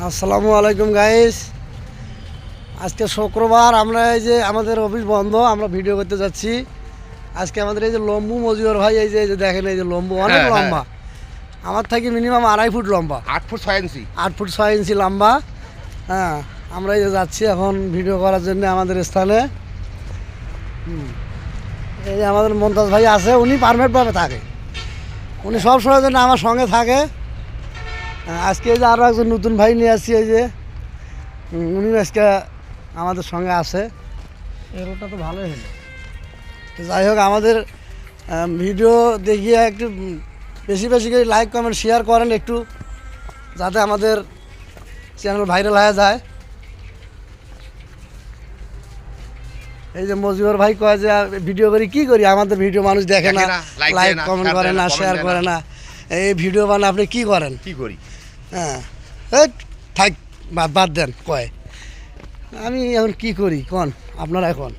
আসসালামু আলাইকুম গাইস। আজকে শুক্রবার, আমরা এই যে আমাদের অফিস বন্ধ, আমরা ভিডিও করতে যাচ্ছি। আজকে আমাদের এই যে লম্বু মজিবর ভাই, এই যে দেখেন, এই যে লম্বু অনেক লম্বা, আমার থেকে মিনিমাম 2.5 ফুট লম্বা, 8 ফুট 6 ইঞ্চি, 8 ফুট 6 ইঞ্চি লম্বা। হ্যাঁ, আমরা এই যে যাচ্ছি এখন ভিডিও করার জন্য আমাদের স্থানে। এই যে আমাদের মমতাজ ভাই আছে, উনি পারমানেন্টভাবে থাকে, উনি সব সময়ের জন্য আমার সঙ্গে থাকে। আজকে এই যে আরও একজন নতুন ভাই নিয়ে আসছি, এই যে উনি আজকে আমাদের সঙ্গে আছে। এই রোডটা তো ভালোই হলো। তো যাই হোক, আমাদের ভিডিও দেখিয়ে একটু বেশি বেশি করে লাইক কমেন্ট শেয়ার করেন একটু, যাতে আমাদের চ্যানেল ভাইরাল হয়ে যায়। এই যে মজিবর ভাই কয় যে ভিডিও করি, কি করি, আমাদের ভিডিও মানুষ দেখে না, লাইক কমেন্ট করে না, শেয়ার করে না, এই ভিডিও বানা আপনি কি করেন, কি করি? হ্যাঁ, থাক, বাদ দেন কয়। আমি এখন কি করি কোন আপনারা এখন।